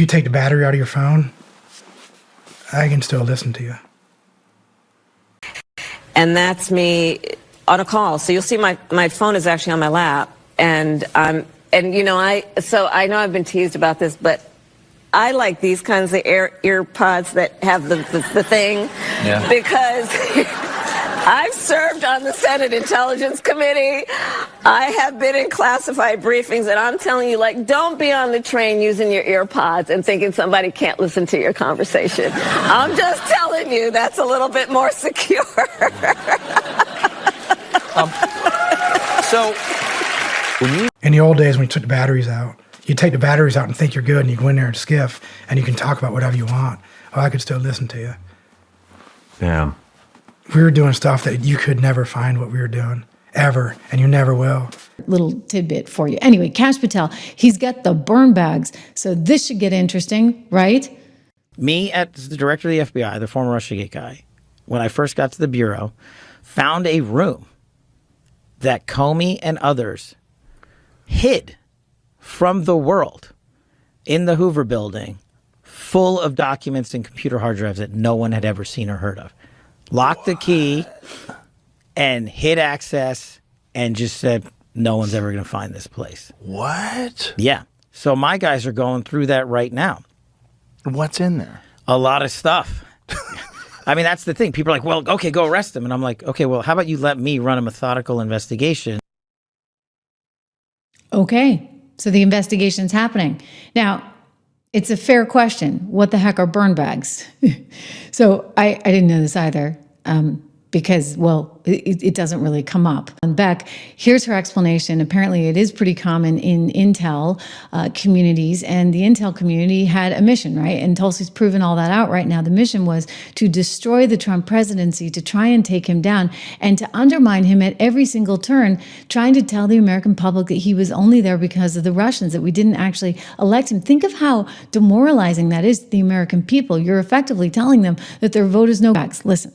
you take the battery out of your phone, I can still listen to you. And that's me on a call. So you'll see my phone is actually on my lap. And you know, I know I've been teased about this, but I like these kinds of ear pods that have the thing. Yeah. Because I've served on the Senate Intelligence Committee. I have been in classified briefings, and I'm telling you, like, don't be on the train using your ear pods and thinking somebody can't listen to your conversation. I'm just telling you, that's a little bit more secure. So, in the old days when you took the batteries out, you take the batteries out and think you're good, and you go in there and skiff, and you can talk about whatever you want. Oh, I could still listen to you. Yeah. We were doing stuff that you could never find what we were doing, ever, and you never will. Little tidbit for you. Anyway, Kash Patel, he's got the burn bags, so this should get interesting, right? Me, as the director of the FBI, the former Russiagate guy, when I first got to the Bureau, found a room that Comey and others hid from the world in the Hoover building, full of documents and computer hard drives that no one had ever seen or heard of. Locked the key and hid access and just said, no one's ever going to find this place. What? Yeah. So my guys are going through that right now. What's in there? A lot of stuff. I mean, that's the thing. People are like, well, okay, go arrest him. And I'm like, okay, well, how about you let me run a methodical investigation? Okay, so the investigation's happening. Now, it's a fair question. What the heck are burn bags? So I didn't know this either because, well, it doesn't really come up. And Beck, here's her explanation. Apparently, it is pretty common in Intel communities, and the Intel community had a mission, right? And Tulsi's proven all that out right now. The mission was to destroy the Trump presidency, to try and take him down, and to undermine him at every single turn, trying to tell the American public that he was only there because of the Russians, that we didn't actually elect him. Think of how demoralizing that is to the American people. You're effectively telling them that their vote is no bags. Listen.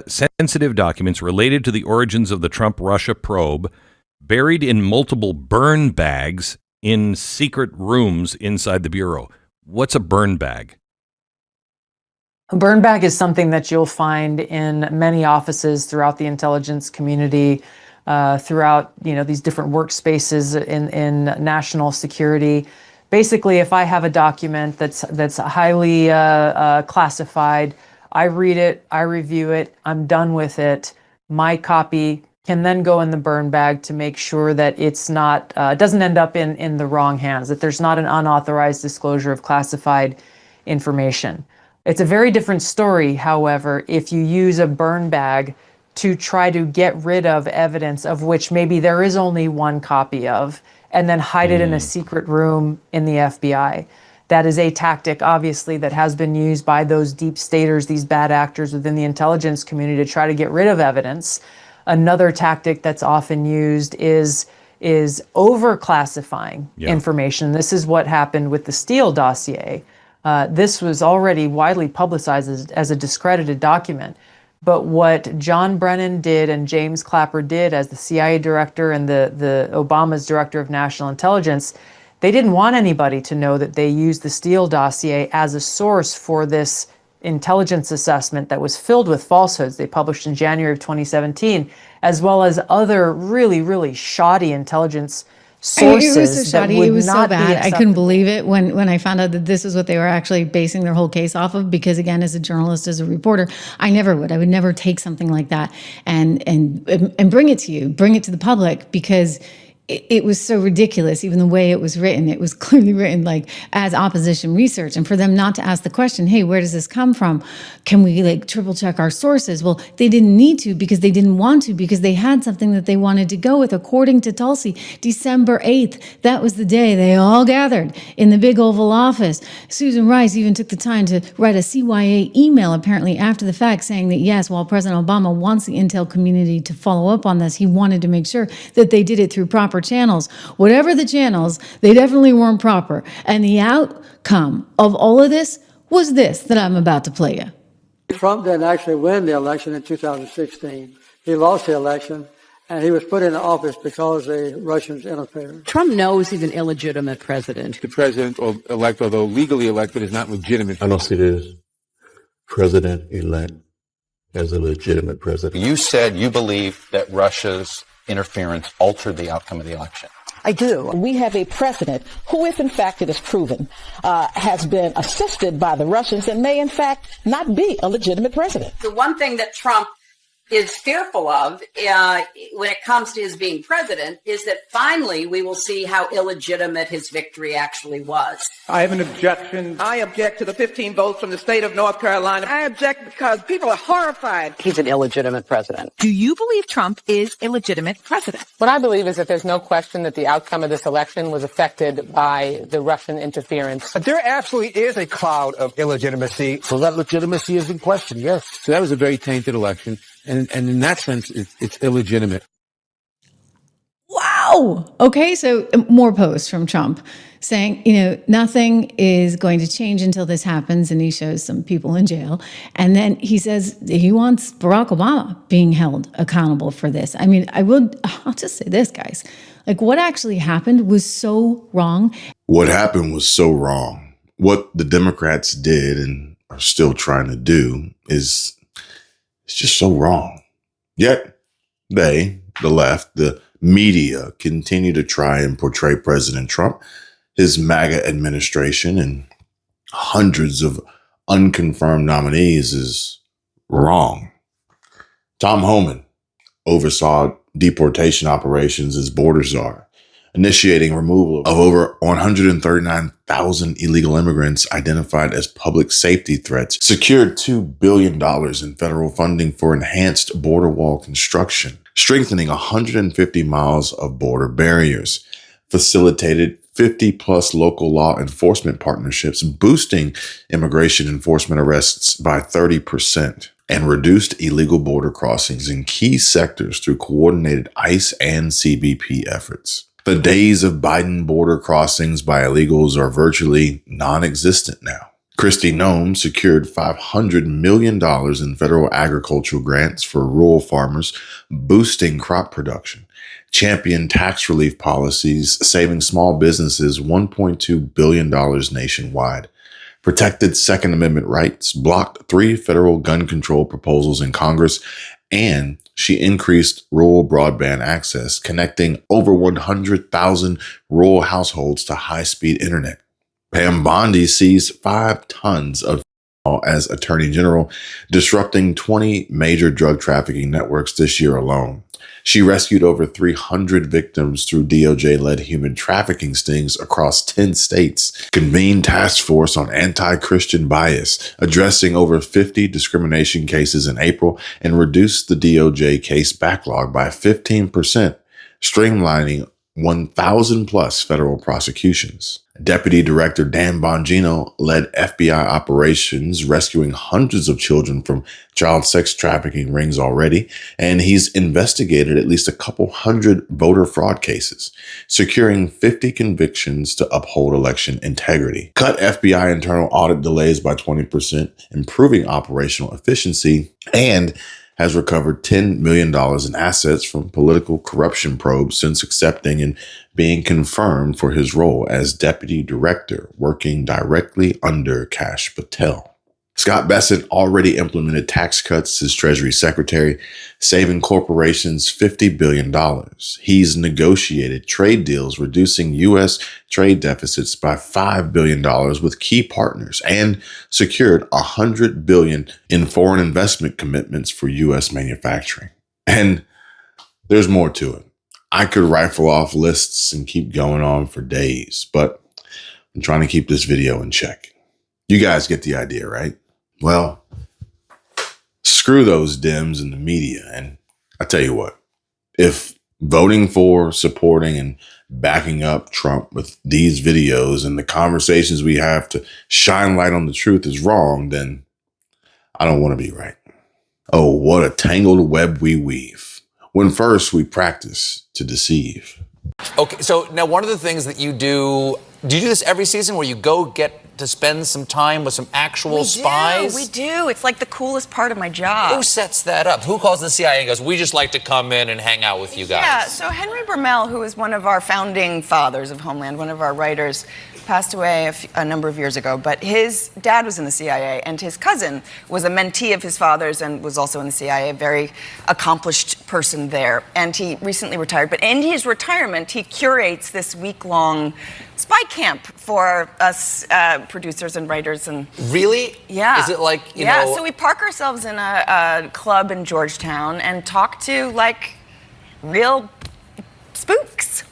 Sensitive documents related to the origins of the Trump-Russia probe buried in multiple burn bags in secret rooms inside the Bureau. What's a burn bag? A burn bag is something that you'll find in many offices throughout the intelligence community, throughout these different workspaces in national security. Basically, if I have a document that's highly classified, I read it, I review it, I'm done with it. My copy can then go in the burn bag to make sure that it's not doesn't end up in the wrong hands, that there's not an unauthorized disclosure of classified information. It's a very different story, however, if you use a burn bag to try to get rid of evidence of which maybe there is only one copy of, and then hide it in a secret room in the FBI. That is a tactic, obviously, that has been used by those deep staters, these bad actors within the intelligence community to try to get rid of evidence. Another tactic that's often used is over-classifying information. This is what happened with the Steele dossier. This was already widely publicized as a discredited document. But what John Brennan did and James Clapper did as the CIA director and the Obama's director of national intelligence, they didn't want anybody to know that they used the Steele dossier as a source for this intelligence assessment that was filled with falsehoods they published in January of 2017, as well as other really, really shoddy intelligence sources. It was so shoddy. That would it was not so bad. be I couldn't believe it when I found out that this is what they were actually basing their whole case off of. Because again, as a journalist, as a reporter, I would never take something like that and bring it to you, bring it to the public, because it was so ridiculous. Even the way it was written, it was clearly written like as opposition research. And for them not to ask the question, hey, where does this come from? Can we triple check our sources? Well, they didn't need to, because they didn't want to, because they had something that they wanted to go with. According to Tulsi, December 8th, that was the day they all gathered in the big Oval Office. Susan Rice even took the time to write a CYA email, apparently after the fact, saying that yes, while President Obama wants the intel community to follow up on this, he wanted to make sure that they did it through proper channels. Whatever the channels, they definitely weren't proper. And the outcome of all of this was this that I'm about to play you. Trump didn't actually win the election in 2016. He lost the election, And he was put into office because the Russians interfered. Trump knows he's an illegitimate president. The president-elect, although legally elected, is not legitimate. I don't see this president-elect as a legitimate president. You said you believe that Russia's interference altered the outcome of the election. I do. We have a president who, if in fact it is proven, has been assisted by the Russians and may in fact not be a legitimate president. The one thing that Trump is fearful of when it comes to his being president is that finally we will see how illegitimate his victory actually was. I have an objection. I object to the 15 votes from the state of North Carolina. I object because people are horrified. He's an illegitimate president. Do you believe Trump is a legitimate president? What I believe is that there's no question that the outcome of this election was affected by the Russian interference. There absolutely is a cloud of illegitimacy. So that legitimacy is in question, yes. So that was a very tainted election. And in that sense, it's illegitimate. Wow. Okay, so more posts from Trump saying, nothing is going to change until this happens. And he shows some people in jail. And then he says he wants Barack Obama being held accountable for this. I mean, I'll just say this, guys. Like, what actually happened was so wrong. What happened was so wrong. What the Democrats did and are still trying to do is it's just so wrong. Yet they, the left, the media, continue to try and portray President Trump, his MAGA administration, and hundreds of unconfirmed nominees as wrong. Tom Homan oversaw deportation operations as border czar, initiating removal of over 139,000 illegal immigrants identified as public safety threats, secured $2 billion in federal funding for enhanced border wall construction, strengthening 150 miles of border barriers, facilitated 50-plus local law enforcement partnerships, boosting immigration enforcement arrests by 30%, and reduced illegal border crossings in key sectors through coordinated ICE and CBP efforts. The days of Biden border crossings by illegals are virtually non-existent now. Kristi Noem secured $500 million in federal agricultural grants for rural farmers, boosting crop production, championed tax relief policies, saving small businesses $1.2 billion nationwide, protected Second Amendment rights, blocked 3 federal gun control proposals in Congress, and she increased rural broadband access, connecting over 100,000 rural households to high-speed internet. Pam Bondi seized 5 tons of as Attorney General, disrupting 20 major drug trafficking networks this year alone. She rescued over 300 victims through DOJ-led human trafficking stings across 10 states, convened task force on anti-Christian bias, addressing over 50 discrimination cases in April, and reduced the DOJ case backlog by 15%, streamlining 1,000 plus federal prosecutions. Deputy Director Dan Bongino led FBI operations, rescuing hundreds of children from child sex trafficking rings already, and he's investigated at least a couple hundred voter fraud cases, securing 50 convictions to uphold election integrity, cut FBI internal audit delays by 20%, improving operational efficiency, and has recovered $10 million in assets from political corruption probes since accepting and being confirmed for his role as deputy director, working directly under Kash Patel. Scott Bessent already implemented tax cuts as Treasury Secretary, saving corporations $50 billion. He's negotiated trade deals, reducing U.S. trade deficits by $5 billion with key partners, and secured $100 billion in foreign investment commitments for U.S. manufacturing. And there's more to it. I could rifle off lists and keep going on for days, but I'm trying to keep this video in check. You guys get the idea, right? Well, screw those Dems and the media. And I tell you what, if voting for, supporting, and backing up Trump with these videos and the conversations we have to shine light on the truth is wrong, then I don't want to be right. Oh, what a tangled web we weave, when first we practice to deceive. Okay, so now one of the things that you do you do this every season where you go get to spend some time with some actual spies? We do. It's like the coolest part of my job. Who sets that up? Who calls the CIA and goes, we just like to come in and hang out with you guys? Yeah, so Henry Bermel, who is one of our founding fathers of Homeland, one of our writers, passed away a number of years ago, but his dad was in the CIA, and his cousin was a mentee of his father's and was also in the CIA, a very accomplished person there. And he recently retired, but in his retirement, he curates this week-long spy camp for us producers and writers. And really? Yeah. Is it like, you yeah, know? so we park ourselves in a club in Georgetown and talk to, like, real spooks.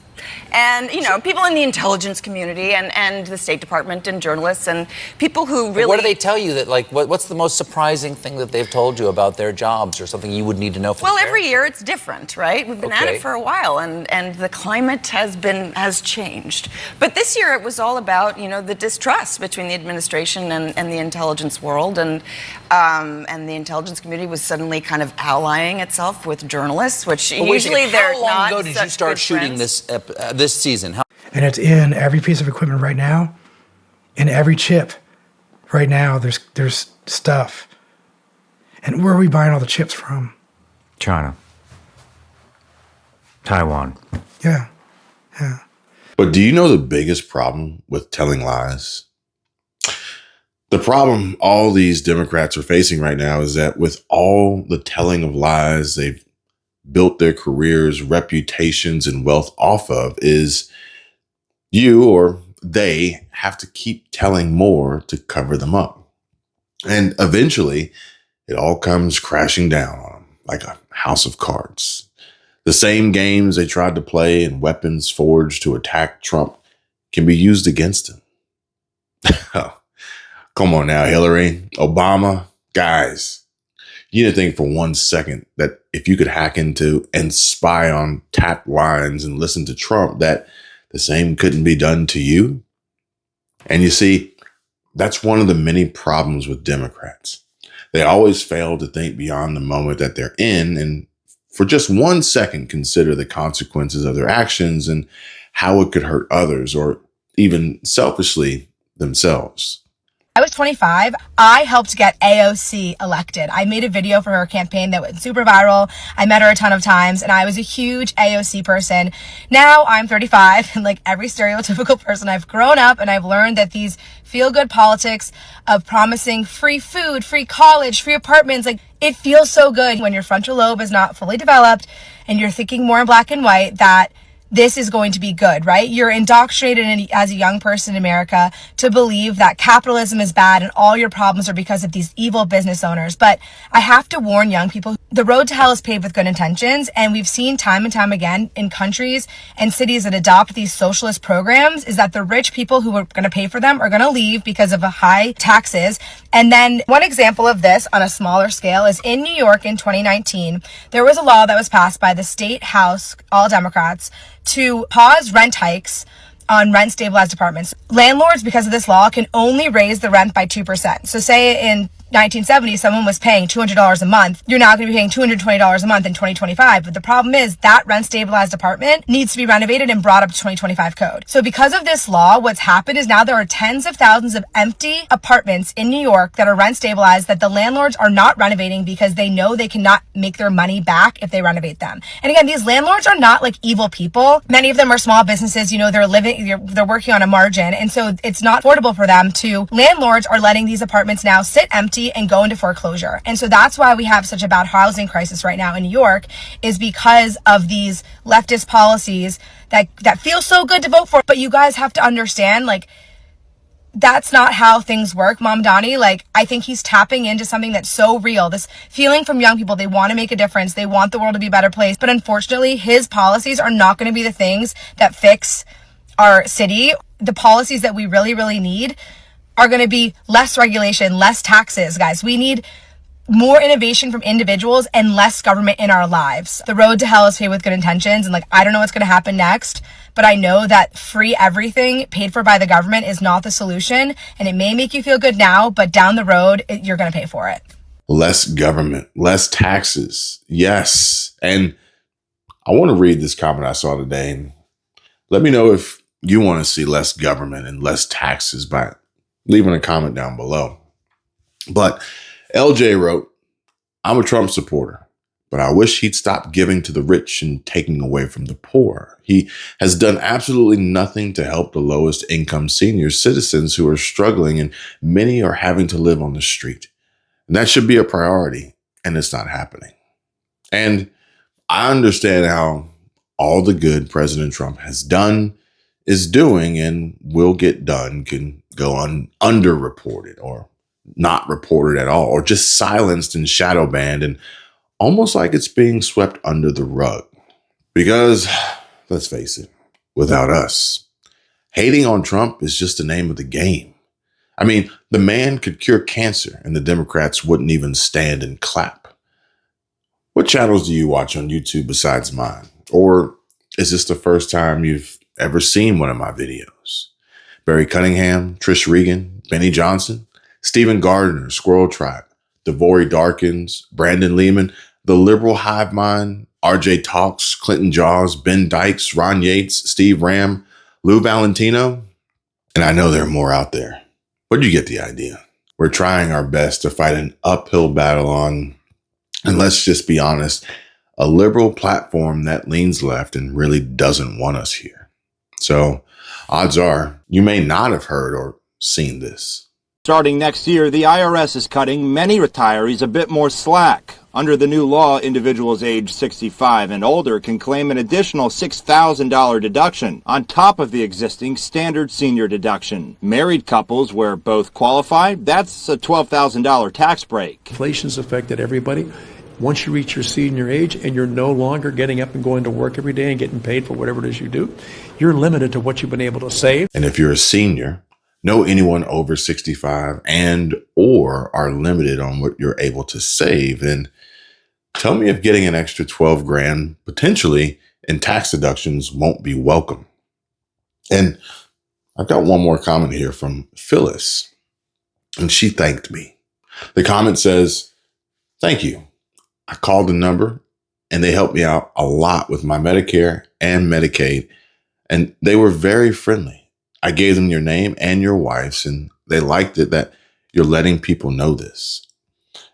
And, you know, people in the intelligence community and the State Department and journalists and people who really... What do they tell you that, like, what's the most surprising thing that they've told you about their jobs or something you would need to know from Well, every year it's different, right? We've been at Okay. it for a while, and the climate has changed. But this year it was all about, you know, the distrust between the administration and the intelligence world, and the intelligence community was suddenly kind of allying itself with journalists, which But wait a usually second, they're how long not ago did you such start good shooting friends. this season? And it's in every piece of equipment right now. In every chip right now, there's stuff. And where are we buying all the chips from? China. Taiwan. Yeah. But do you know the biggest problem with telling lies? The problem all these Democrats are facing right now is that with all the telling of lies they've built their careers, reputations, and wealth off of is you or they have to keep telling more to cover them up. And eventually, it all comes crashing down on them like a house of cards. The same games they tried to play and weapons forged to attack Trump can be used against him. Come on now, Hillary, Obama, guys. You didn't think for 1 second that if you could hack into and spy on tap lines and listen to Trump, that the same couldn't be done to you? And you see, that's one of the many problems with Democrats. They always fail to think beyond the moment that they're in and for just 1 second consider the consequences of their actions and how it could hurt others or even selfishly themselves. I was 25. I helped get AOC elected. I made a video for her campaign that went super viral. I met her a ton of times and I was a huge AOC person. Now I'm 35 and like every stereotypical person, I've grown up and I've learned that these feel-good politics of promising free food, free college, free apartments, like it feels so good when your frontal lobe is not fully developed and you're thinking more in black and white that this is going to be good, right? You're indoctrinated as a young person in America to believe that capitalism is bad and all your problems are because of these evil business owners. But I have to warn young people, the road to hell is paved with good intentions. And we've seen time and time again in countries and cities that adopt these socialist programs is that the rich people who are going to pay for them are going to leave because of high taxes. And then one example of this on a smaller scale is in New York in 2019, there was a law that was passed by the state house, all Democrats, to pause rent hikes on rent stabilized apartments. Landlords, because of this law, can only raise the rent by 2%. So say in 1970, someone was paying $200 a month. You're now going to be paying $220 a month in 2025. But the problem is that rent stabilized apartment needs to be renovated and brought up to 2025 code. So because of this law, what's happened is now there are tens of thousands of empty apartments in New York that are rent stabilized that the landlords are not renovating because they know they cannot make their money back if they renovate them. And again, these landlords are not like evil people. Many of them are small businesses, you know, they're working on a margin. And so it's not affordable for them to, landlords are letting these apartments now sit empty and go into foreclosure. And so that's why we have such a bad housing crisis right now in New York, is because of these leftist policies that feel so good to vote for. But you guys have to understand, like, that's not how things work. Mamdani, like, I think he's tapping into something that's so real. This feeling from young people, they want to make a difference. They want the world to be a better place. But unfortunately, his policies are not going to be the things that fix our city. The policies that we really, really need are going to be less regulation, less taxes, guys. We need more innovation from individuals and less government in our lives. The road to hell is paved with good intentions. And like, I don't know what's going to happen next, but I know that free everything paid for by the government is not the solution. And it may make you feel good now, but down the road, you're going to pay for it. Less government, less taxes. Yes. And I want to read this comment I saw today. Let me know if you want to see less government and less taxes by leaving a comment down below. But LJ wrote, I'm a Trump supporter, but I wish he'd stop giving to the rich and taking away from the poor. He has done absolutely nothing to help the lowest income senior citizens who are struggling, and many are having to live on the street. And that should be a priority, and it's not happening. And I understand how all the good President Trump has done, is doing, and will get done can go underreported or not reported at all, or just silenced and shadow banned, and almost like it's being swept under the rug. Because, let's face it, without us, hating on Trump is just the name of the game. I mean, the man could cure cancer and the Democrats wouldn't even stand and clap. What channels do you watch on YouTube besides mine? Or is this the first time you've ever seen one of my videos? Barry Cunningham, Trish Regan, Benny Johnson, Stephen Gardner, Squirrel Tribe, Devory Darkins, Brandon Lehman, The Liberal Hive Mind, RJ Talks, Clinton Jaws, Ben Dykes, Ron Yates, Steve Ram, Lou Valentino, and I know there are more out there, but you get the idea. We're trying our best to fight an uphill battle on, and let's just be honest, a liberal platform that leans left and really doesn't want us here. So odds are you may not have heard or seen this. Starting next year, the IRS is cutting many retirees a bit more slack. Under the new law, individuals aged 65 and older can claim an additional $6,000 deduction on top of the existing standard senior deduction. Married couples where both qualify, that's a $12,000 tax break. Inflation's affected everybody. Once you reach your senior age and you're no longer getting up and going to work every day and getting paid for whatever it is you do, you're limited to what you've been able to save. And if you're a senior, know anyone over 65 and or are limited on what you're able to save, and tell me if getting an extra 12 grand potentially in tax deductions won't be welcome. And I've got one more comment here from Phyllis, and she thanked me. The comment says, "Thank you. I called the number and they helped me out a lot with my Medicare and Medicaid, and they were very friendly. I gave them your name and your wife's, and they liked it that you're letting people know this."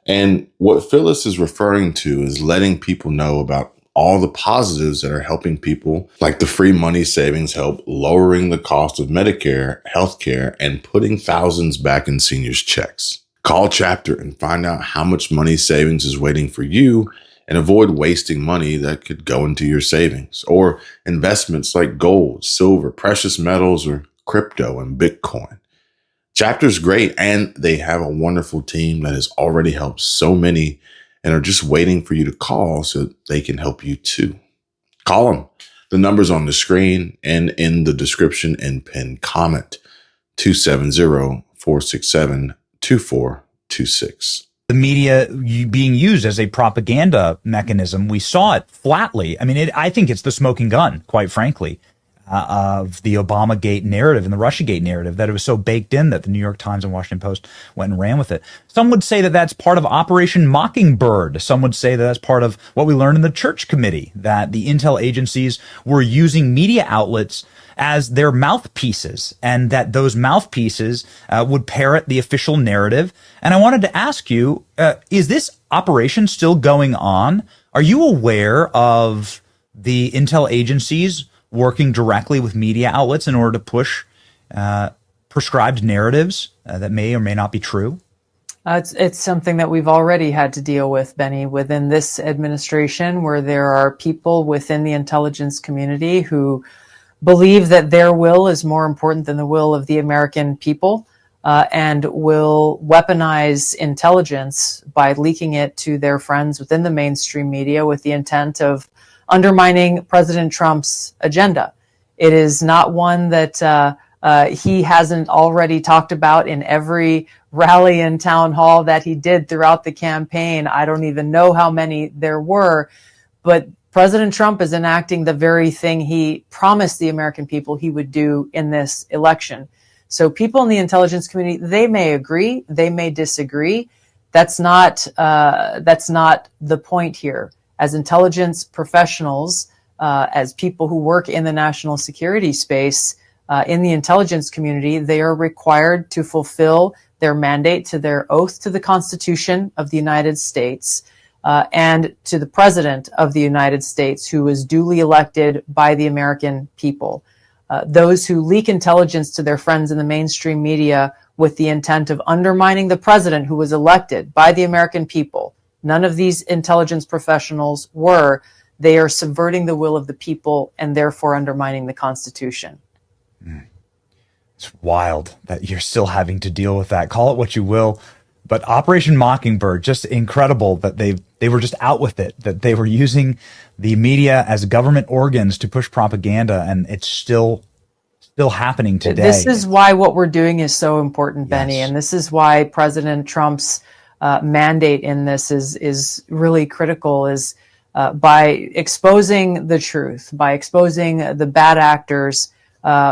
And what Phyllis is referring to is letting people know about all the positives that are helping people, like the free money savings help lowering the cost of Medicare, healthcare, and putting thousands back in seniors' checks. Call Chapter and find out how much money savings is waiting for you, and avoid wasting money that could go into your savings or investments like gold, silver, precious metals, or crypto and Bitcoin. Chapter's great, and they have a wonderful team that has already helped so many and are just waiting for you to call so they can help you too. Call them. The number's on the screen and in the description and pinned comment. 270-467-2426. The media being used as a propaganda mechanism, we saw it flatly. I mean, I think it's the smoking gun, quite frankly, of the Obamagate narrative and the Russiagate narrative, that it was so baked in that the New York Times and Washington Post went and ran with it. Some would say that that's part of Operation Mockingbird. Some would say that that's part of what we learned in the Church Committee, that the intel agencies were using media outlets as their mouthpieces, and that those mouthpieces would parrot the official narrative. And I wanted to ask you, is this operation still going on? Are you aware of the intel agencies working directly with media outlets in order to push prescribed narratives that may or may not be true? It's something that we've already had to deal with, Benny, within this administration, where there are people within the intelligence community who believe that their will is more important than the will of the American people, and will weaponize intelligence by leaking it to their friends within the mainstream media with the intent of undermining President Trump's agenda. It is not one that he hasn't already talked about in every rally and town hall that he did throughout the campaign. I don't even know how many there were, but President Trump is enacting the very thing he promised the American people he would do in this election. So people in the intelligence community, they may agree, they may disagree. That's not the point here. As intelligence professionals, as people who work in the national security space, in the intelligence community, they are required to fulfill their mandate to their oath to the Constitution of the United States and to the President of the United States, who is duly elected by the American people. Those who leak intelligence to their friends in the mainstream media with the intent of undermining the president who was elected by the American people. None of these intelligence professionals were. They are subverting the will of the people and therefore undermining the Constitution. It's wild that you're still having to deal with that. Call it what you will. But Operation Mockingbird, just incredible that they were just out with it, that they were using the media as government organs to push propaganda, and it's still happening today. This is why what we're doing is so important, Benny, Yes. and this is why President Trump's mandate in this is really critical, is by exposing the truth, by exposing the bad actors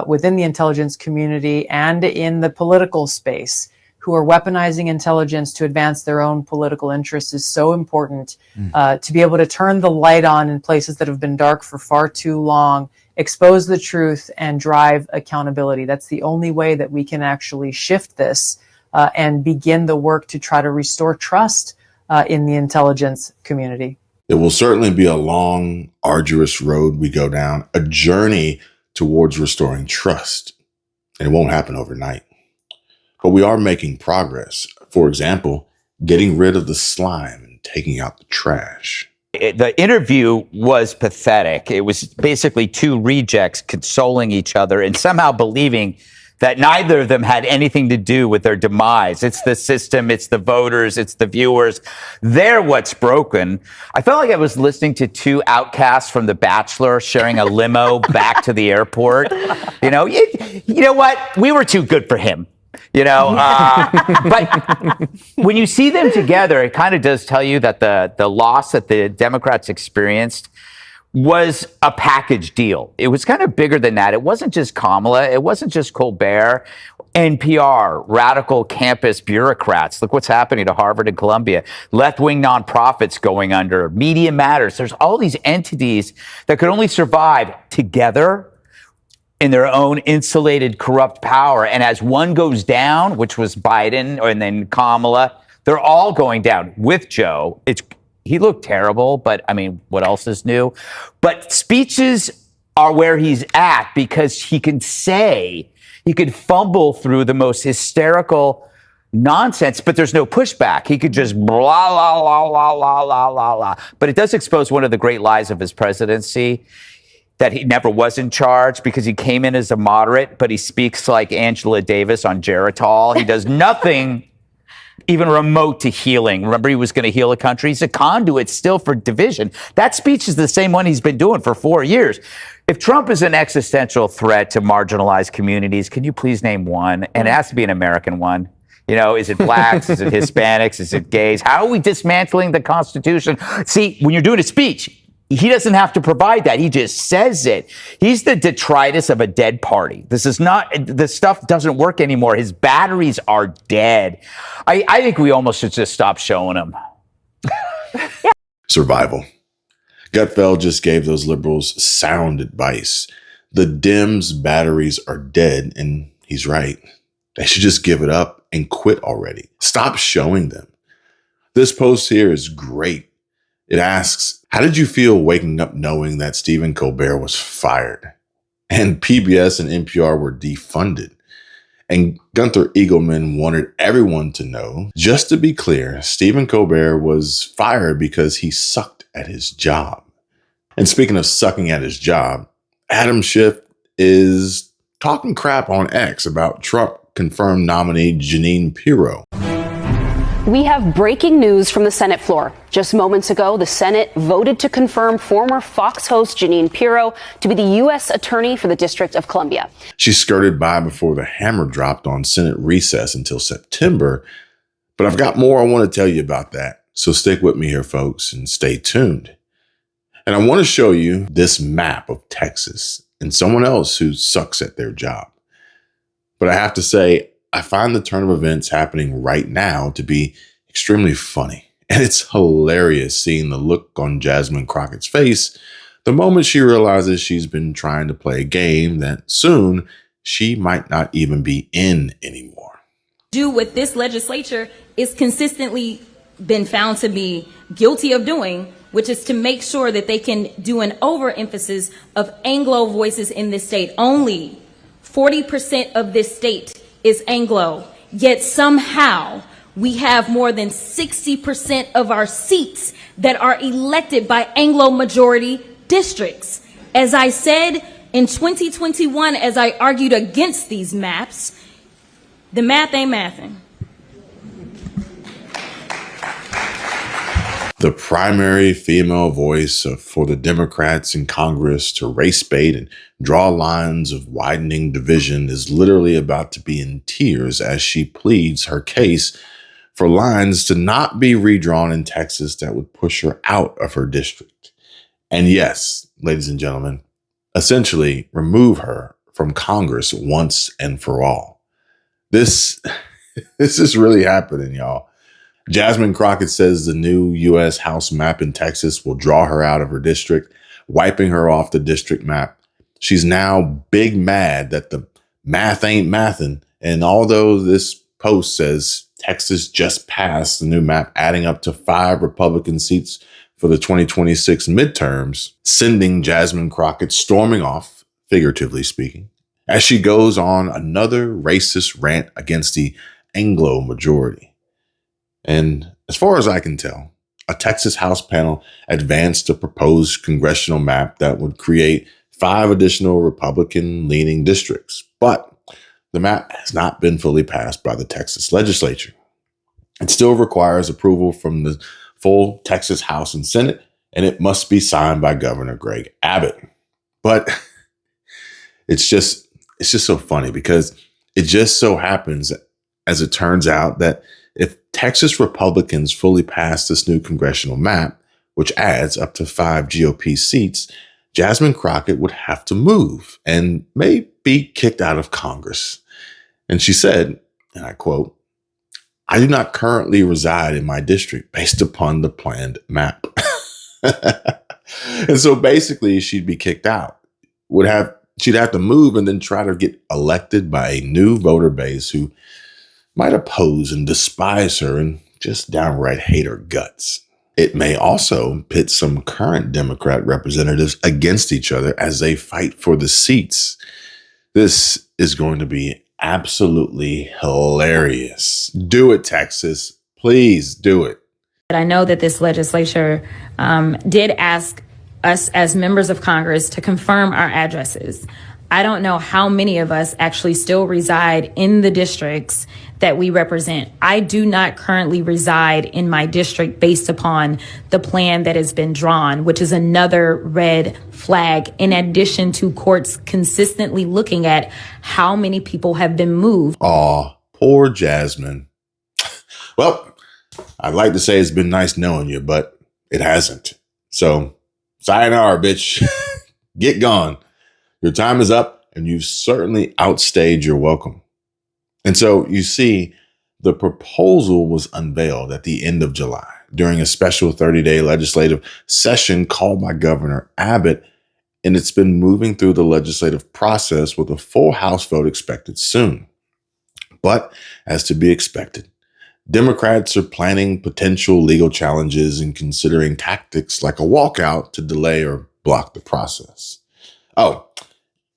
within the intelligence community and in the political space who are weaponizing intelligence to advance their own political interests is so important to be able to turn the light on in places that have been dark for far too long, expose the truth, and drive accountability. That's the only way that we can actually shift this and begin the work to try to restore trust in the intelligence community. It will certainly be a long, arduous road we go down, a journey towards restoring trust. And it won't happen overnight. But we are making progress. For example, getting rid of the slime and taking out the trash. The interview was pathetic. It was basically two rejects consoling each other and somehow believing that neither of them had anything to do with their demise. It's the system, it's the voters, it's the viewers. They're what's broken. I felt like I was listening to two outcasts from The Bachelor sharing a limo back to the airport. You know what? We were too good for him. But when you see them together, it kind of does tell you that the loss that the Democrats experienced was a package deal. It was kind of bigger than that. It wasn't just Kamala. It wasn't just Colbert. NPR, radical campus bureaucrats. Look what's happening to Harvard and Columbia. Left-wing nonprofits going under. Media Matters. There's all these entities that could only survive together in their own insulated, corrupt power. And as one goes down, which was Biden and then Kamala, they're all going down with Joe. He looked terrible, but I mean, what else is new? But speeches are where he's at because he could fumble through the most hysterical nonsense, but there's no pushback. He could just blah, la, la, la, la, la, la, la. But it does expose one of the great lies of his presidency, that he never was in charge because he came in as a moderate, but he speaks like Angela Davis on Geritol. He does nothing even remote to healing. Remember, he was going to heal a country. He's a conduit still for division. That speech is the same one he's been doing for 4 years. If Trump is an existential threat to marginalized communities, can you please name one? And it has to be an American one. Is it blacks? Is it Hispanics? Is it gays? How are we dismantling the Constitution? See, when you're doing a speech, he doesn't have to provide that. He just says it. He's the detritus of a dead party. This stuff doesn't work anymore. His batteries are dead. I think we almost should just stop showing him. Survival. Gutfeld just gave those liberals sound advice. The Dems' batteries are dead, and he's right. They should just give it up and quit already. Stop showing them. This post here is great. It asks, how did you feel waking up knowing that Stephen Colbert was fired and PBS and NPR were defunded? And Gunther Eagleman wanted everyone to know, just to be clear, Stephen Colbert was fired because he sucked at his job. And speaking of sucking at his job, Adam Schiff is talking crap on X about Trump confirmed nominee Jeanine Pirro. We have breaking news from the Senate floor. Just moments ago, the Senate voted to confirm former Fox host Jeanine Pirro to be the U.S. Attorney for the District of Columbia. She skirted by before the hammer dropped on Senate recess until September. But I've got more I want to tell you about that. So stick with me here, folks, and stay tuned. And I want to show you this map of Texas and someone else who sucks at their job. But I have to say, I find the turn of events happening right now to be extremely funny. And it's hilarious seeing the look on Jasmine Crockett's face the moment she realizes she's been trying to play a game that soon she might not even be in anymore. Do what this legislature is consistently been found to be guilty of doing, which is to make sure that they can do an overemphasis of Anglo voices in this state. Only 40% of this state is Anglo, yet somehow we have more than 60% of our seats that are elected by Anglo majority districts. As I said in 2021, as I argued against these maps, the math ain't mathing. The primary female voice for the Democrats in Congress to race bait and draw lines of widening division is literally about to be in tears as she pleads her case for lines to not be redrawn in Texas that would push her out of her district. And yes, ladies and gentlemen, essentially remove her from Congress once and for all. This is really happening, y'all. Jasmine Crockett says the new U.S. House map in Texas will draw her out of her district, wiping her off the district map. She's now big mad that the math ain't mathin'. And although this post says Texas just passed the new map, adding up to 5 Republican seats for the 2026 midterms, sending Jasmine Crockett storming off, figuratively speaking, as she goes on another racist rant against the Anglo majority. And as far as I can tell, a Texas House panel advanced a proposed congressional map that would create 5 additional Republican-leaning districts. But the map has not been fully passed by the Texas legislature. It still requires approval from the full Texas House and Senate, and it must be signed by Governor Greg Abbott. But it's just so funny because it just so happens, as it turns out, that if Texas Republicans fully pass this new congressional map, which adds up to 5 GOP seats, Jasmine Crockett would have to move and may be kicked out of Congress. And she said, and I quote, "I do not currently reside in my district based upon the planned map." And so basically she'd be kicked out. She'd have to move and then try to get elected by a new voter base who might oppose and despise her and just downright hate her guts. It may also pit some current Democrat representatives against each other as they fight for the seats. This is going to be absolutely hilarious. Do it, Texas. Please do it. But I know that this legislature did ask us as members of Congress to confirm our addresses. I don't know how many of us actually still reside in the districts that we represent. I do not currently reside in my district based upon the plan that has been drawn, which is another red flag, in addition to courts consistently looking at how many people have been moved. Aw, poor Jasmine. Well, I'd like to say it's been nice knowing you, but it hasn't. So, sayonara, bitch. Get gone. Your time is up, and you've certainly outstayed your welcome. And so you see, the proposal was unveiled at the end of July during a special 30-day legislative session called by Governor Abbott, and it's been moving through the legislative process with a full House vote expected soon. But as to be expected, Democrats are planning potential legal challenges and considering tactics like a walkout to delay or block the process. Oh,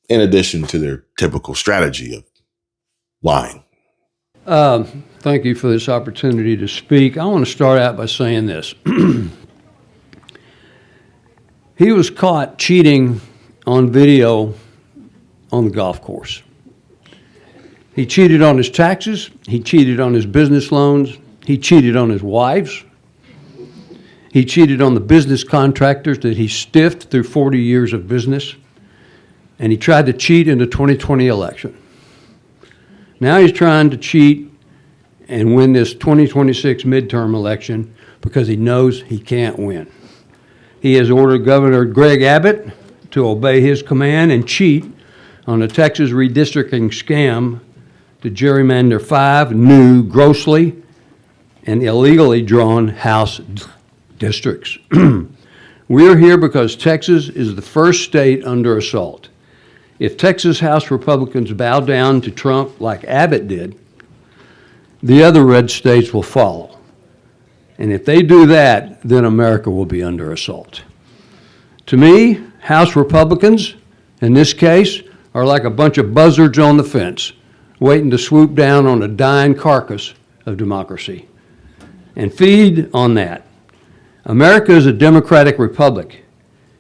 in addition to their typical strategy of lying. Thank you for this opportunity to speak. I want to start out by saying this. He was caught cheating on video on the golf course. He cheated on his taxes. He cheated on his business loans. He cheated on his wives. He cheated on the business contractors that he stiffed through 40 years of business. And he tried to cheat in the 2020 election. Now he's trying to cheat and win this 2026 midterm election because he knows he can't win. He has ordered Governor Greg Abbott to obey his command and cheat on the Texas redistricting scam to gerrymander 5 new, grossly and illegally drawn House districts. We're here because Texas is the first state under assault. If Texas House Republicans bow down to Trump like Abbott did, the other red states will follow. And if they do that, then America will be under assault. To me, House Republicans, in this case, are like a bunch of buzzards on the fence, waiting to swoop down on a dying carcass of democracy and feed on that. America is a democratic republic,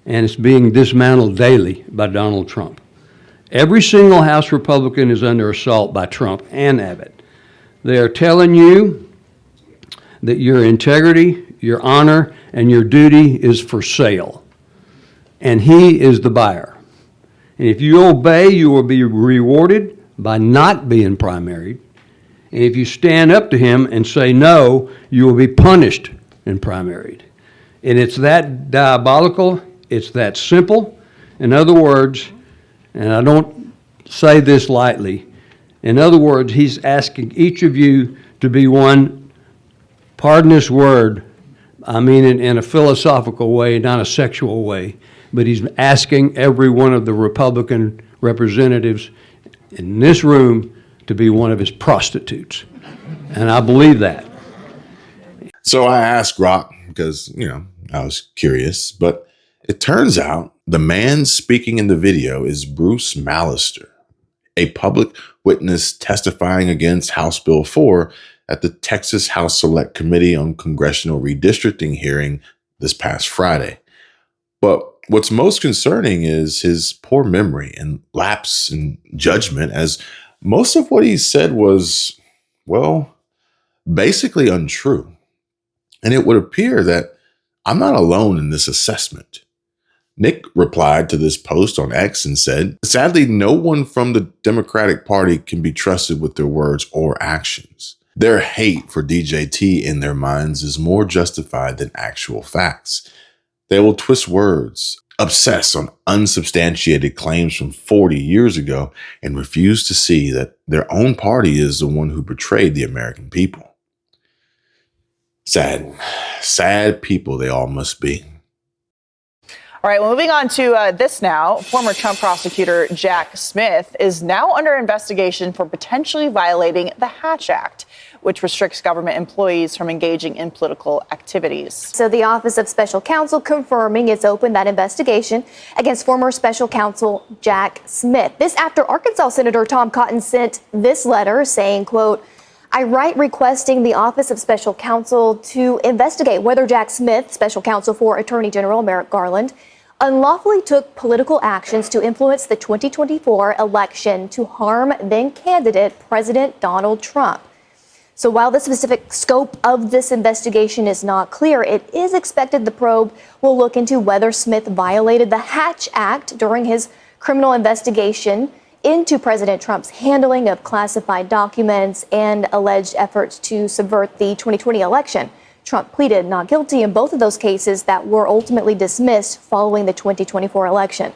and it's being dismantled daily by Donald Trump. Every single House Republican is under assault by Trump and Abbott. They are telling you that your integrity, your honor, and your duty is for sale, and he is the buyer. And if you obey, you will be rewarded by not being primaried. And if you stand up to him and say no, you will be punished and primaried. And it's that diabolical, it's that simple. In other words, and I don't say this lightly, in other words, he's asking each of you to be one, pardon this word, I mean it in a philosophical way, not a sexual way, but he's asking every one of the Republican representatives in this room to be one of his prostitutes. And I believe that. So I asked Rock because, I was curious, but it turns out the man speaking in the video is Bruce Mallister, a public witness testifying against House Bill 4 at the Texas House Select Committee on Congressional Redistricting hearing this past Friday. But what's most concerning is his poor memory and lapse in judgment, as most of what he said was, well, basically untrue. And it would appear that I'm not alone in this assessment. Nick replied to this post on X and said, sadly, no one from the Democratic Party can be trusted with their words or actions. Their hate for DJT in their minds is more justified than actual facts. They will twist words, obsess on unsubstantiated claims from 40 years ago, and refuse to see that their own party is the one who betrayed the American people. Sad people they all must be. All right, well, moving on to this now. Former Trump prosecutor Jack Smith is now under investigation for potentially violating the Hatch Act, which restricts government employees from engaging in political activities. So the Office of Special Counsel confirming it's opened that investigation against former Special Counsel Jack Smith. This after Arkansas Senator Tom Cotton sent this letter saying, quote, I write requesting the Office of Special Counsel to investigate whether Jack Smith, Special Counsel for Attorney General Merrick Garland, unlawfully took political actions to influence the 2024 election to harm then-candidate President Donald Trump. So while the specific scope of this investigation is not clear, it is expected the probe will look into whether Smith violated the Hatch Act during his criminal investigation into President Trump's handling of classified documents and alleged efforts to subvert the 2020 election. Trump pleaded not guilty in both of those cases that were ultimately dismissed following the 2024 election.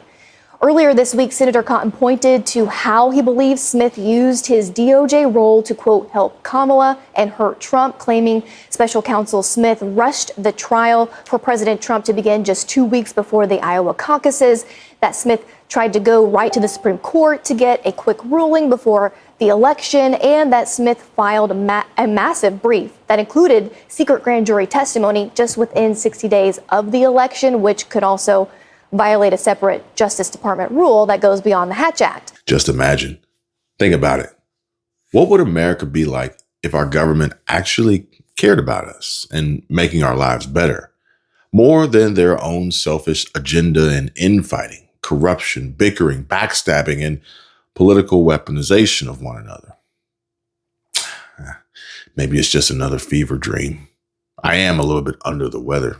Earlier this week, Senator Cotton pointed to how he believes Smith used his DOJ role to, quote, help Kamala and hurt Trump, claiming Special Counsel Smith rushed the trial for President Trump to begin just 2 weeks before the Iowa caucuses, that Smith tried to go right to the Supreme Court to get a quick ruling before the election, and that Smith filed a massive brief that included secret grand jury testimony just within 60 days of the election, which could also violate a separate Justice Department rule that goes beyond the Hatch Act. Just imagine. Think about it. What would America be like if our government actually cared about us and making our lives better, more than their own selfish agenda and infighting, corruption, bickering, backstabbing, and political weaponization of one another? Maybe it's just another fever dream. I am a little bit under the weather.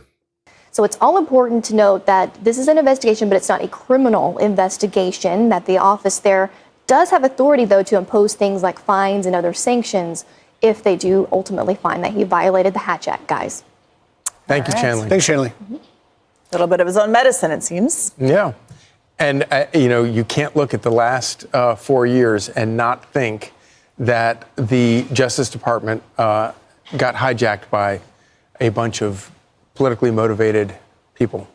So it's all important to note that this is an investigation, but it's not a criminal investigation, that the office there does have authority, though, to impose things like fines and other sanctions if they do ultimately find that he violated the Hatch Act, guys. Thank you, Chanley. Thanks, Chanley. A little bit of his own medicine, it seems. Yeah. And, you can't look at the last 4 years and not think that the Justice Department got hijacked by a bunch of politically motivated people.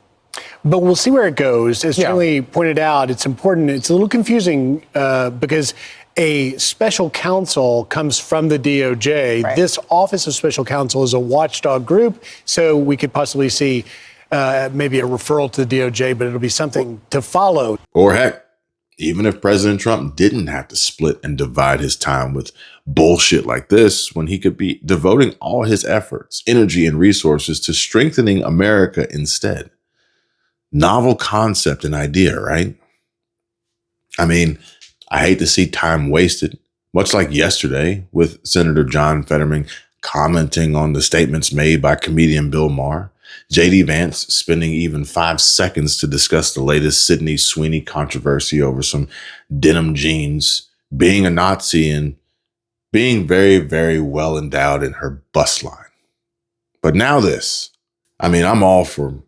But we'll see where it goes. As Charlie pointed out, it's important. It's a little confusing because a special counsel comes from the DOJ. Right. This Office of Special Counsel is a watchdog group, so we could possibly see maybe a referral to the DOJ, but it'll be something to follow. Or heck, even if President Trump didn't have to split and divide his time with bullshit like this, when he could be devoting all his efforts, energy, and resources to strengthening America instead. Novel concept and idea, right? I mean, I hate to see time wasted, much like yesterday with Senator John Fetterman commenting on the statements made by comedian Bill Maher, J.D. Vance spending even 5 seconds to discuss the latest Sydney Sweeney controversy over some denim jeans, being a Nazi, and being very, very well endowed in her bust line. But now this. I mean, I'm all for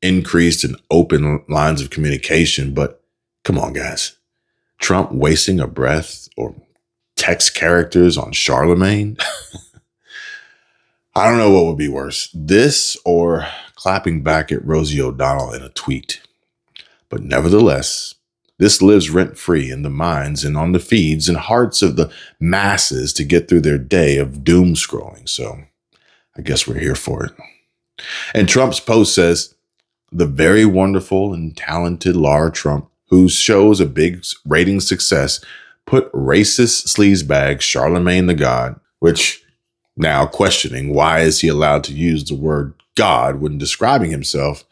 increased and open lines of communication, but come on, guys. Trump wasting a breath or text characters on Charlemagne? I don't know what would be worse, this or clapping back at Rosie O'Donnell in a tweet. But nevertheless, this lives rent-free in the minds and on the feeds and hearts of the masses to get through their day of doom scrolling. So I guess we're here for it. And Trump's post says, the very wonderful and talented Lara Trump, whose show's a big rating success, put racist sleazebag Charlemagne the God, which now questioning why is he allowed to use the word God when describing himself.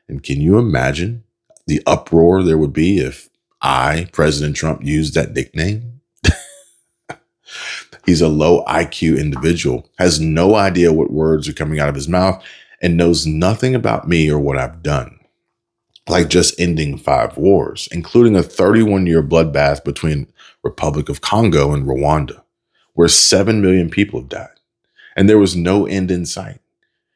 And can you imagine the uproar there would be if I, President Trump, used that nickname? He's a low IQ individual, has no idea what words are coming out of his mouth, and knows nothing about me or what I've done. Like just ending 5 wars, including a 31-year bloodbath between Republic of Congo and Rwanda, where 7 million people have died, and there was no end in sight.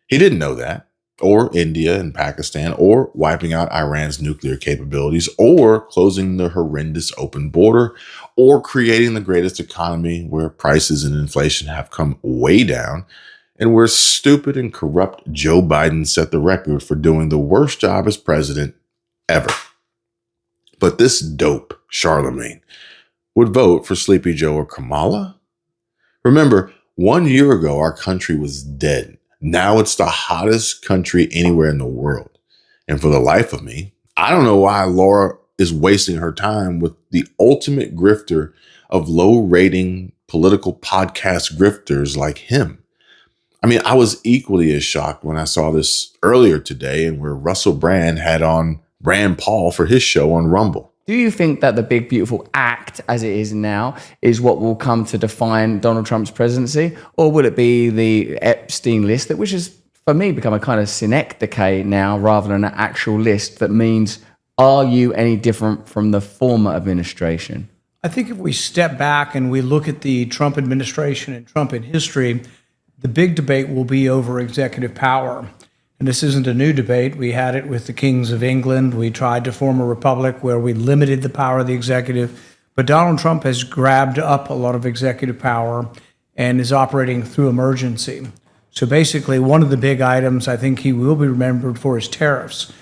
He didn't know that, or India and Pakistan, or wiping out Iran's nuclear capabilities, or closing the horrendous open border, or creating the greatest economy where prices and inflation have come way down, and where stupid and corrupt Joe Biden set the record for doing the worst job as president ever. But this dope, Charlemagne, would vote for Sleepy Joe or Kamala? Remember, 1 year ago, our country was dead. Now it's the hottest country anywhere in the world. And for the life of me, I don't know why Laura is wasting her time with the ultimate grifter of low-rating political podcast grifters like him. I mean, I was equally as shocked when I saw this earlier today and where Russell Brand had on Rand Paul for his show on Rumble. Do you think that the big, beautiful act, as it is now, is what will come to define Donald Trump's presidency? Or will it be the Epstein list, which has, for me, become a kind of synecdoche now rather than an actual list that means, are you any different from the former administration? I think if we step back and we look at the Trump administration and Trump in history, the big debate will be over executive power. And this isn't a new debate. We had it with the kings of England. We tried to form a republic where we limited the power of the executive. But Donald Trump has grabbed up a lot of executive power and is operating through emergency. So basically, one of the big items I think he will be remembered for is tariffs.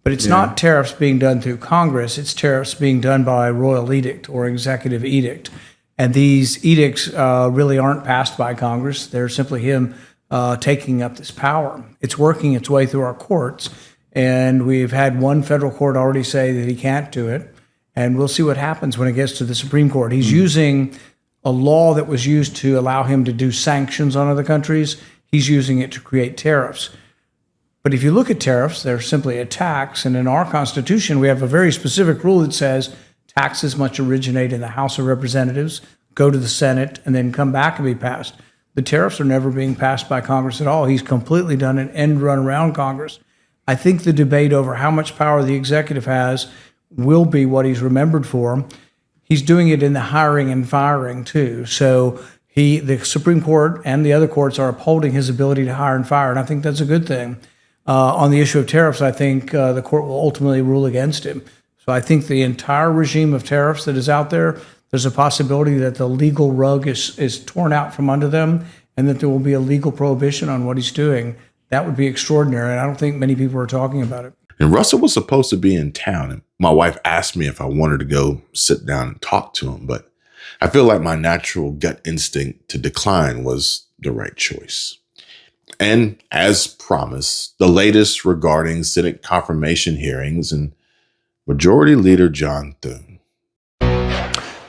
But it's not tariffs being done through Congress. It's tariffs being done by royal edict or executive edict. And these edicts really aren't passed by Congress. They're simply him taking up this power. It's working its way through our courts, and we've had one federal court already say that he can't do it, and we'll see what happens when it gets to the Supreme Court. He's using a law that was used to allow him to do sanctions on other countries. He's using it to create tariffs. But if you look at tariffs, they're simply a tax, and in our Constitution, we have a very specific rule that says taxes must originate in the House of Representatives, go to the Senate, and then come back and be passed. The tariffs are never being passed by Congress at all. He's completely done an end run around Congress. I think the debate over how much power the executive has will be what he's remembered for. He's doing it in the hiring and firing too. So the Supreme Court and the other courts are upholding his ability to hire and fire, and I think that's a good thing. On the issue of tariffs, I think the court will ultimately rule against him. So I think the entire regime of tariffs that is out there, there's a possibility that the legal rug is torn out from under them and that there will be a legal prohibition on what he's doing. That would be extraordinary, and I don't think many people are talking about it. And Russell was supposed to be in town. And my wife asked me if I wanted to go sit down and talk to him, but I feel like my natural gut instinct to decline was the right choice. And as promised, the latest regarding Senate confirmation hearings and Majority Leader John Thune.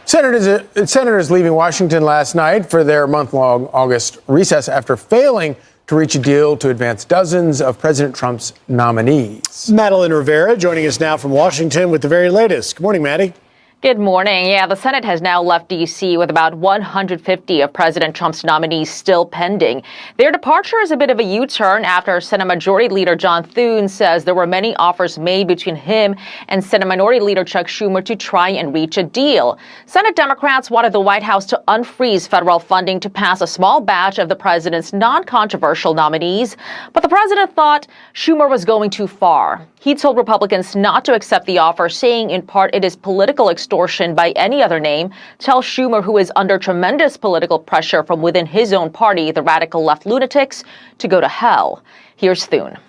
Senators leaving Washington last night for their month-long August recess after failing to reach a deal to advance dozens of President Trump's nominees. Madeline Rivera joining us now from Washington with the very latest. Good morning, Maddie. Good morning. Yeah, the Senate has now left D.C. with about 150 of President Trump's nominees still pending. Their departure is a bit of a U-turn after Senate Majority Leader John Thune says there were many offers made between him and Senate Minority Leader Chuck Schumer to try and reach a deal. Senate Democrats wanted the White House to unfreeze federal funding to pass a small batch of the president's non-controversial nominees, but the president thought Schumer was going too far. He told Republicans not to accept the offer, saying in part it is political extortion by any other name. Tell Schumer, who is under tremendous political pressure from within his own party, the radical left lunatics, to go to hell. Here's Thune.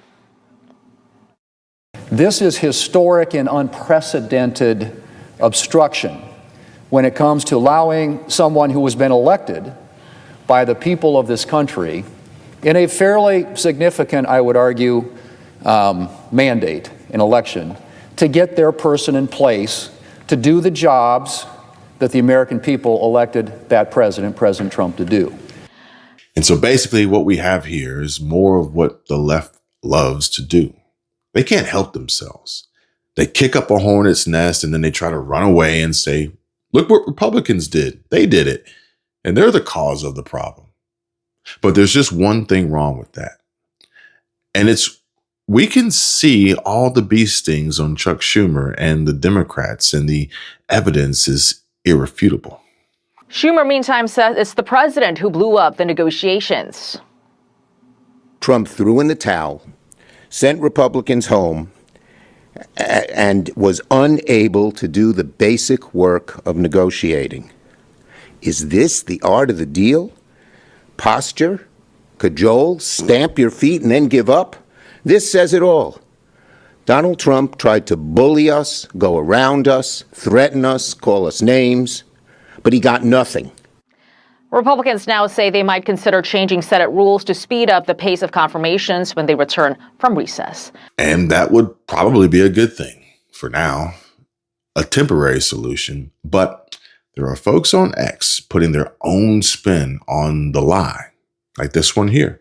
This is historic and unprecedented obstruction when it comes to allowing someone who has been elected by the people of this country in a fairly significant, I would argue, mandate, an election, to get their person in place to do the jobs that the American people elected that president, President Trump, to do. And so basically what we have here is more of what the left loves to do. They can't help themselves. They kick up a hornet's nest and then they try to run away and say, look what Republicans did. They did it. And they're the cause of the problem. But there's just one thing wrong with that. And it's we can see all the bee stings on Chuck Schumer and the Democrats, and the evidence is irrefutable. Schumer, meantime, says it's the president who blew up the negotiations. Trump threw in the towel, sent Republicans home, and was unable to do the basic work of negotiating. Is this the art of the deal? Posture? Cajole? Stamp your feet and then give up? This says it all. Donald Trump tried to bully us, go around us, threaten us, call us names, but he got nothing. Republicans now say they might consider changing Senate rules to speed up the pace of confirmations when they return from recess. And that would probably be a good thing for now, a temporary solution. But there are folks on X putting their own spin on the lie, like this one here.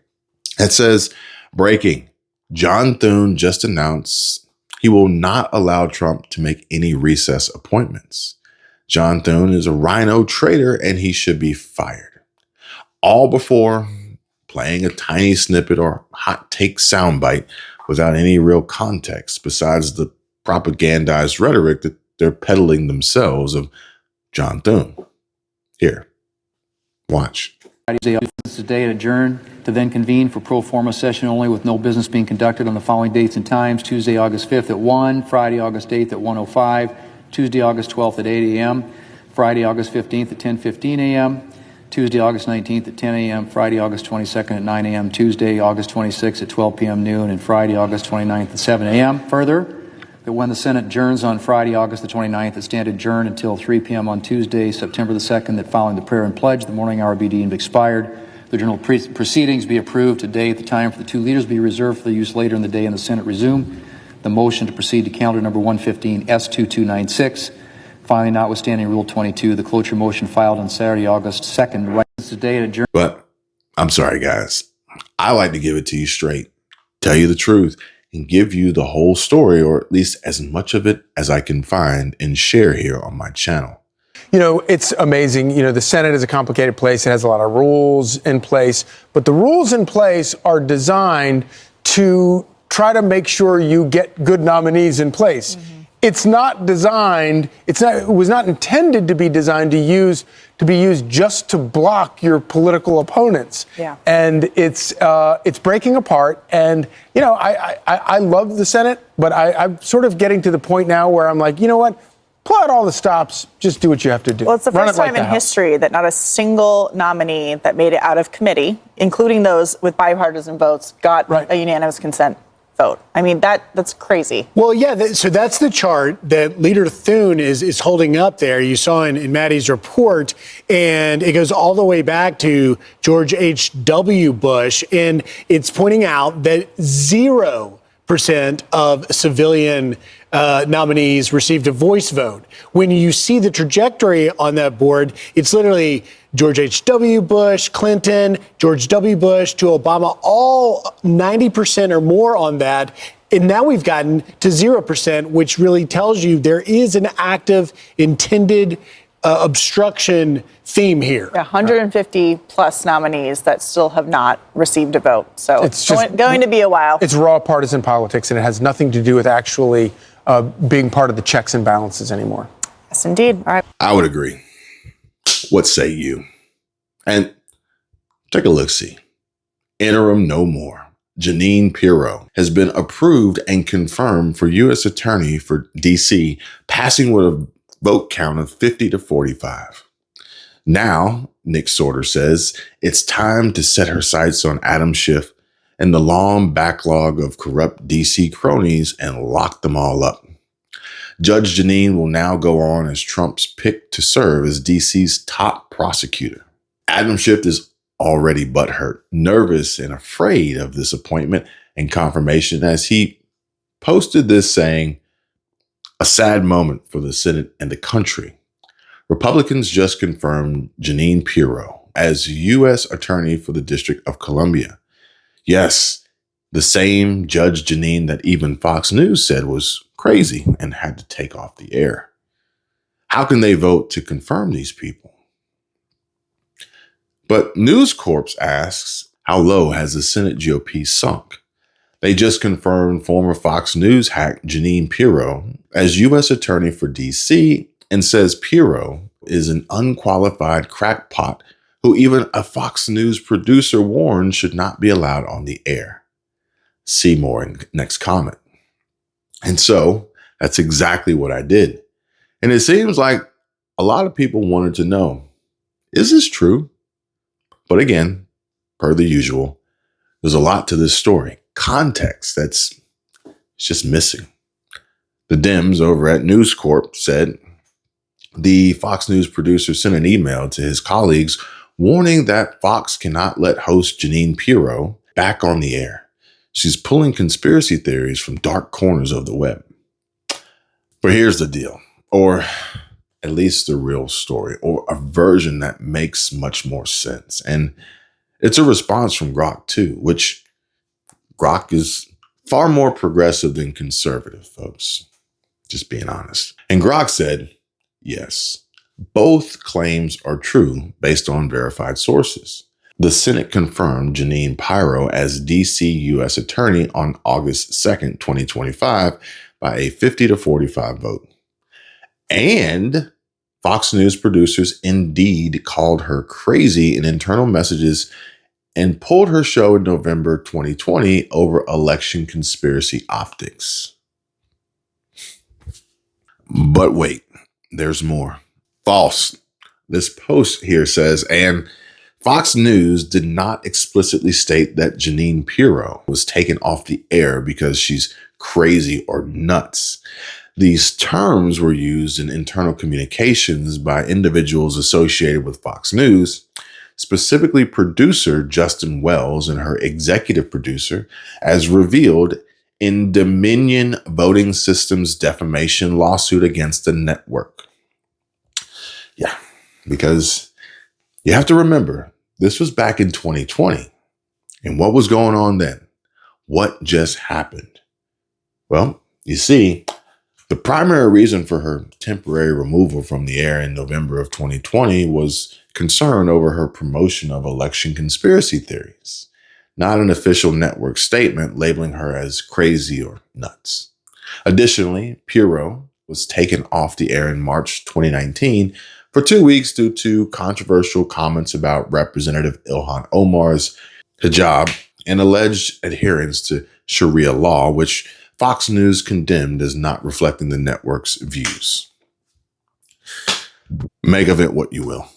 It says, breaking. John Thune just announced he will not allow Trump to make any recess appointments. John Thune is a rhino traitor and he should be fired. All before playing a tiny snippet or hot take soundbite without any real context besides the propagandized rhetoric that they're peddling themselves of John Thune. Here, watch. Today adjourned to then convene for pro forma session only with no business being conducted on the following dates and times: Tuesday, August 5th at 1, Friday, August 8th at 1:05, Tuesday, August 12th at 8 a.m., Friday, August 15th at 10:15 a.m., Tuesday, August 19th at 10 a.m., Friday, August 22nd at 9 a.m., Tuesday, August 26th at 12 p.m. noon, and Friday, August 29th at 7 a.m. Further, that when the Senate adjourns on Friday, August the 29th, it stand adjourned until 3 p.m. on Tuesday, September the 2nd, that following the prayer and pledge, the morning hour be deemed expired. The general proceedings be approved today at the time for the two leaders be reserved for use later in the day and the Senate resume. The motion to proceed to calendar number 115 S2296. Finally, notwithstanding Rule 22, the cloture motion filed on Saturday, August 2nd, right today adjourned. But I'm sorry, guys. I like to give it to you straight, tell you the truth, and give you the whole story, or at least as much of it as I can find and share here on my channel. You know, it's amazing. You know, the Senate is a complicated place. It has a lot of rules in place, but the rules in place are designed to try to make sure you get good nominees in place. Mm-hmm. It's not designed, it was not intended to be designed to be used just to block your political opponents. Yeah. And it's breaking apart. And, you know, I love the Senate, but I'm sort of getting to the point now where I'm like, you know what? Pull out all the stops, just do what you have to do. Well, it's the first time in history that not a single nominee that made it out of committee, including those with bipartisan votes, got a unanimous consent vote. I mean, that's crazy. Well, yeah, so that's the chart that Leader Thune is holding up there. You saw in Maddie's report, and it goes all the way back to George H.W. Bush, and it's pointing out that 0% of civilian nominees received a voice vote. When you see the trajectory on that board, it's literally George H.W. Bush, Clinton, George W. Bush to Obama, all 90% or more on that. And now we've gotten to 0%, which really tells you there is an active intended obstruction theme here. 150 plus nominees that still have not received a vote. So it's going to be a while. It's raw partisan politics, and it has nothing to do with actually being part of the checks and balances anymore. Yes, indeed. All right. I would agree. What say you? And take a look-see. Interim no more. Jeanine Pirro has been approved and confirmed for U.S. Attorney for D.C., passing with a vote count of 50 to 45. Now, Nick Sorter says, it's time to set her sights on Adam Schiff and the long backlog of corrupt D.C. cronies and lock them all up. Judge Jeanine will now go on as Trump's pick to serve as D.C.'s top prosecutor. Adam Schiff is already butthurt, nervous, and afraid of this appointment and confirmation as he posted this saying, a sad moment for the Senate and the country. Republicans just confirmed Jeanine Pirro as U.S. Attorney for the District of Columbia. Yes, the same Judge Jeanine that even Fox News said was crazy and had to take off the air. How can they vote to confirm these people? But News Corp asks, how low has the Senate GOP sunk? They just confirmed former Fox News hack Jeanine Pirro as U.S. Attorney for D.C. and says Pirro is an unqualified crackpot who even a Fox News producer warned should not be allowed on the air. See more in next comment. And so that's exactly what I did. And it seems like a lot of people wanted to know, is this true? But again, per the usual, there's a lot to this story. Context that's just missing. The Dems over at News Corp said the Fox News producer sent an email to his colleagues warning that Fox cannot let host Jeanine Pirro back on the air. She's pulling conspiracy theories from dark corners of the web. But here's the deal, or at least the real story, or a version that makes much more sense. And it's a response from Grok too, which Grok is far more progressive than conservative, folks. Just being honest. And Grok said, yes, both claims are true based on verified sources. The Senate confirmed Jeanine Pirro as D.C. U.S. Attorney on August 2nd, 2025 by a 50 to 45 vote. And Fox News producers indeed called her crazy in internal messages and pulled her show in November 2020 over election conspiracy optics. But wait, there's more. False. This post here says, and Fox News did not explicitly state that Jeanine Pirro was taken off the air because she's crazy or nuts. These terms were used in internal communications by individuals associated with Fox News, specifically producer Justin Wells and her executive producer, as revealed in Dominion Voting Systems defamation lawsuit against the network. Yeah, because you have to remember, this was back in 2020. And what was going on then? What just happened? Well, you see, the primary reason for her temporary removal from the air in November of 2020 was concern over her promotion of election conspiracy theories, not an official network statement labeling her as crazy or nuts. Additionally, Pirro was taken off the air in March 2019 for 2 weeks due to controversial comments about Representative Ilhan Omar's hijab and alleged adherence to Sharia law, which Fox News condemned as not reflecting the network's views. Make of it what you will.